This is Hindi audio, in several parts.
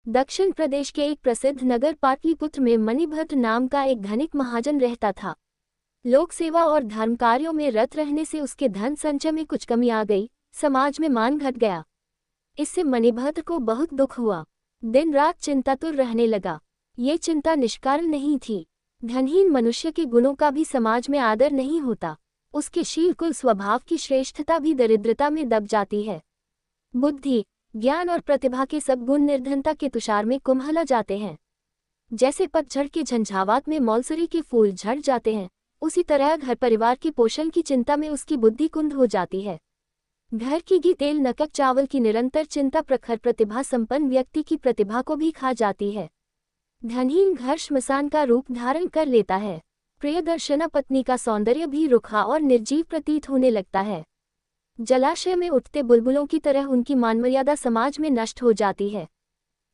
दक्षिण प्रदेश के एक प्रसिद्ध नगर पाटलिपुत्र में मणिभद्र नाम का एक धनिक महाजन रहता था। लोक सेवा और धर्म कार्यों में रत रहने से उसके धन संचय में कुछ कमी आ गई, समाज में मान घट गया। इससे मणिभद्र को बहुत दुख हुआ। दिन रात चिंतातुर रहने लगा। ये चिंता निष्कारण नहीं थी। धनहीन मनुष्य के गुणों का भी समाज में आदर नहीं होता। उसके शील कुल स्वभाव की श्रेष्ठता भी दरिद्रता में दब जाती है। बुद्धि, ज्ञान और प्रतिभा के सब गुण निर्धनता के तुषार में कुम्हला जाते हैं। जैसे पतझड़ के झंझावात में मौलसरी के फूल झड़ जाते हैं, उसी तरह घर परिवार के पोषण की चिंता में उसकी बुद्धि कुंद हो जाती है। घर की घी तेल नकक चावल की निरंतर चिंता प्रखर प्रतिभा संपन्न व्यक्ति की प्रतिभा को भी खा जाती है। धनहीन घर श्मशान का रूप धारण कर लेता है। प्रियदर्शना पत्नी का सौंदर्य भी रुखा और निर्जीव प्रतीत होने लगता है। जलाशय में उठते बुलबुलों की तरह उनकी मानमर्यादा समाज में नष्ट हो जाती है।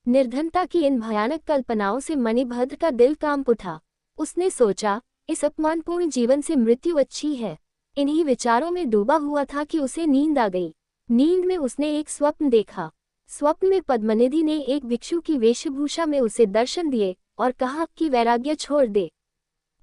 निर्धनता की इन भयानक कल्पनाओं से मणिभद्र का दिल कांप उठा। उसने सोचा, इस अपमानपूर्ण जीवन से मृत्यु अच्छी है। इन्हीं विचारों में डूबा हुआ था कि उसे नींद आ गई। नींद में उसने एक स्वप्न देखा। स्वप्न में पद्मनिधि ने एक भिक्षु की वेशभूषा में उसे दर्शन दिए और कहा कि वैराग्य छोड़ दे।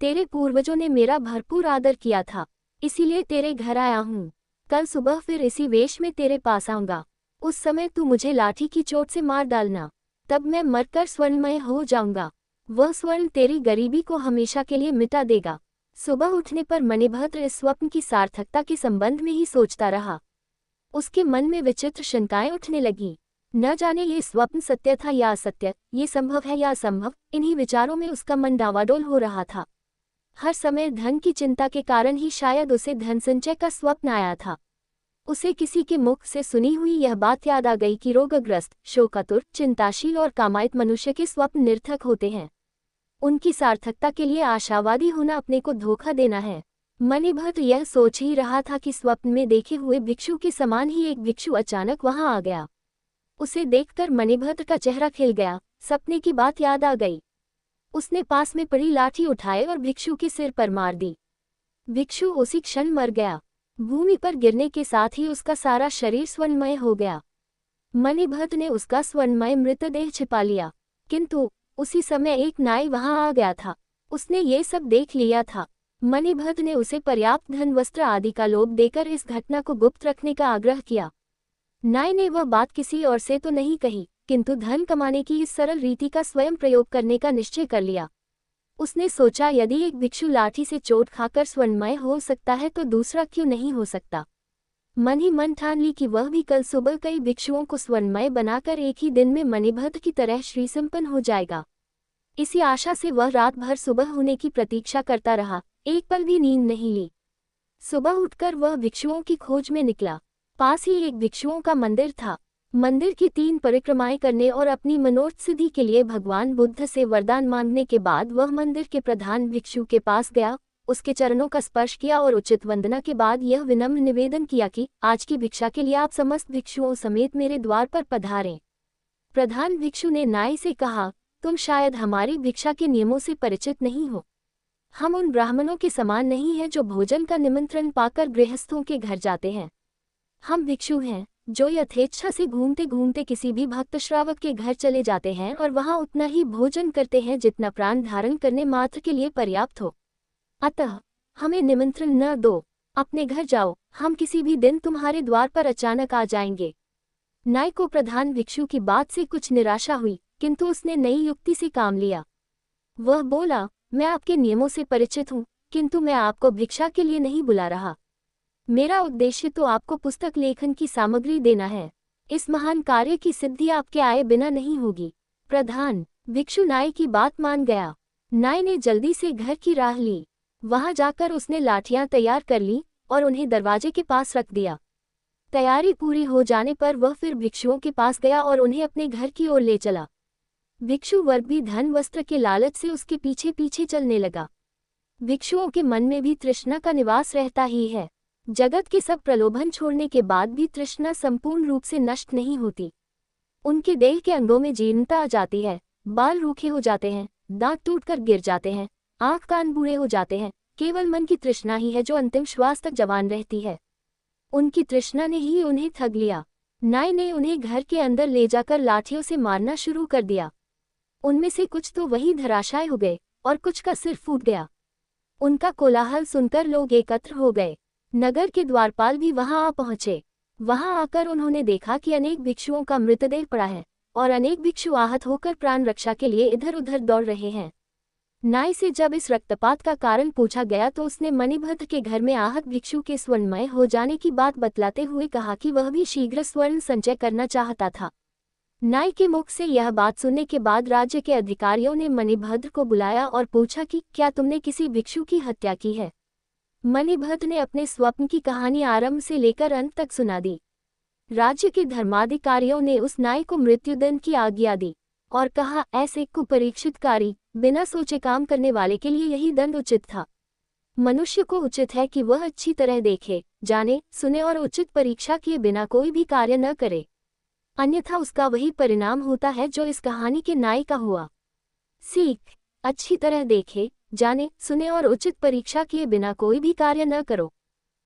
तेरे पूर्वजों ने मेरा भरपूर आदर किया था, इसीलिए तेरे घर आया हूँ। कल सुबह फिर इसी वेश में तेरे पास आऊंगा। उस समय तू मुझे लाठी की चोट से मार डालना, तब मैं मरकर स्वर्णमय हो जाऊंगा। वह स्वर्ण तेरी गरीबी को हमेशा के लिए मिटा देगा। सुबह उठने पर मणिभद्र इस स्वप्न की सार्थकता के संबंध में ही सोचता रहा। उसके मन में विचित्र शंकाएं उठने लगीं। न जाने ये स्वप्न सत्य था या असत्य, ये संभव है या असंभव, इन्हीं विचारों में उसका मन डावाडोल हो रहा था। हर समय धन की चिंता के कारण ही शायद उसे धन संचय का स्वप्न आया था। उसे किसी के मुख से सुनी हुई यह बात याद आ गई कि रोगग्रस्त, शोकातुर, चिंताशील और कामायित मनुष्य के स्वप्न निरर्थक होते हैं। उनकी सार्थकता के लिए आशावादी होना अपने को धोखा देना है। मणिभद्र यह सोच ही रहा था कि स्वप्न में देखे हुए भिक्षु के समान ही एक भिक्षु अचानक वहां आ गया। उसे देखकर मणिभद्र का चेहरा खिल गया। सपने की बात याद आ गई। उसने पास में पड़ी लाठी उठाए और भिक्षु के सिर पर मार दी। भिक्षु उसी क्षण मर गया। भूमि पर गिरने के साथ ही उसका सारा शरीर स्वर्णमय हो गया। मणिभद्र ने उसका स्वर्णमय मृतदेह छिपा लिया, किंतु उसी समय एक नाई वहां आ गया था। उसने ये सब देख लिया था। मणिभद्र ने उसे पर्याप्त धन वस्त्र आदि का लोभ देकर इस घटना को गुप्त रखने का आग्रह किया। नाई ने वह बात किसी और से तो नहीं कही, किंतु धन कमाने की इस सरल रीति का स्वयं प्रयोग करने का निश्चय कर लिया। उसने सोचा, यदि एक भिक्षु लाठी से चोट खाकर स्वर्णमय हो सकता है तो दूसरा क्यों नहीं हो सकता। मन ही मन ठान ली कि वह भी कल सुबह कई भिक्षुओं को स्वर्णमय बनाकर एक ही दिन में मणिभद्र की तरह श्रीसंपन्न हो जाएगा। इसी आशा से वह रात भर सुबह होने की प्रतीक्षा करता रहा, एक पल भी नींद नहीं ली। सुबह उठकर वह भिक्षुओं की खोज में निकला। पास ही एक भिक्षुओं का मंदिर था। मंदिर की 3 परिक्रमाएं करने और अपनी मनोरथ सिद्धि के लिए भगवान बुद्ध से वरदान मांगने के बाद वह मंदिर के प्रधान भिक्षु के पास गया, उसके चरणों का स्पर्श किया और उचित वंदना के बाद यह विनम्र निवेदन किया कि आज की भिक्षा के लिए आप समस्त भिक्षुओं समेत मेरे द्वार पर पधारें। प्रधान भिक्षु ने नाई से कहा, तुम शायद हमारी भिक्षा के नियमों से परिचित नहीं हो। हम उन ब्राह्मणों के समान नहीं हैं जो भोजन का निमंत्रण पाकर गृहस्थों के घर जाते हैं। हम भिक्षु हैं जो यथेच्छा से घूमते घूमते किसी भी भक्त श्रावक के घर चले जाते हैं और वहां उतना ही भोजन करते हैं जितना प्राण धारण करने मात्र के लिए पर्याप्त हो। अतः हमें निमंत्रण न दो, अपने घर जाओ, हम किसी भी दिन तुम्हारे द्वार पर अचानक आ जाएंगे। नाई को प्रधान भिक्षु की बात से कुछ निराशा हुई, किंतु उसने नई युक्ति से काम लिया। वह बोला, मैं आपके नियमों से परिचित हूँ, किंतु मैं आपको भिक्षा के लिए नहीं बुला रहा। मेरा उद्देश्य तो आपको पुस्तक लेखन की सामग्री देना है। इस महान कार्य की सिद्धि आपके आए बिना नहीं होगी। प्रधान भिक्षु नाई की बात मान गया। नाई ने जल्दी से घर की राह ली। वहां जाकर उसने लाठियां तैयार कर ली और उन्हें दरवाजे के पास रख दिया। तैयारी पूरी हो जाने पर वह फिर भिक्षुओं के पास गया और उन्हें अपने घर की ओर ले चला। भिक्षु वर्ग भी धन वस्त्र के लालच से उसके पीछे पीछे चलने लगा। भिक्षुओं के मन में भी तृष्णा का निवास रहता ही है। जगत के सब प्रलोभन छोड़ने के बाद भी तृष्णा संपूर्ण रूप से नष्ट नहीं होती। उनके देह के अंगों में जीर्णता आ जाती है, बाल रूखे हो जाते हैं, दांत टूटकर गिर जाते हैं, आंख कान बूढ़े हो जाते हैं। केवल मन की तृष्णा ही है जो अंतिम श्वास तक जवान रहती है। उनकी तृष्णा ने ही उन्हें ठग लिया। नाई ने उन्हें घर के अंदर ले जाकर लाठियों से मारना शुरू कर दिया। उनमें से कुछ तो वहीं धराशायी हो गए और कुछ का सिर फूट गया। उनका कोलाहल सुनकर लोग एकत्र हो गए। नगर के द्वारपाल भी वहां आ पहुंचे। वहां आकर उन्होंने देखा कि अनेक भिक्षुओं का मृतदेह पड़ा है और अनेक भिक्षु आहत होकर प्राण रक्षा के लिए इधर उधर दौड़ रहे हैं। नाई से जब इस रक्तपात का कारण पूछा गया तो उसने मणिभद्र के घर में आहत भिक्षु के स्वर्णमय हो जाने की बात बतलाते हुए कहा कि वह भी शीघ्र स्वर्ण संचय करना चाहता था। नाई के मुख से यह बात सुनने के बाद राज्य के अधिकारियों ने मणिभद्र को बुलाया और पूछा कि क्या तुमने किसी भिक्षु की हत्या की है। मणिभद्र ने अपने स्वप्न की कहानी आरंभ से लेकर अंत तक सुना दी। राज्य के धर्माधिकारियों ने उस नाई को मृत्युदंड की आज्ञा दी और कहा, ऐसे कुपरीक्षितकारी बिना सोचे काम करने वाले के लिए यही दंड उचित था। मनुष्य को उचित है कि वह अच्छी तरह देखे, जाने, सुने और उचित परीक्षा किए बिना कोई भी कार्य न करे, अन्यथा उसका वही परिणाम होता है जो इस कहानी के नाई का हुआ। सीख: अच्छी तरह देखे, जाने, सुने और उचित परीक्षा किए बिना कोई भी कार्य न करो।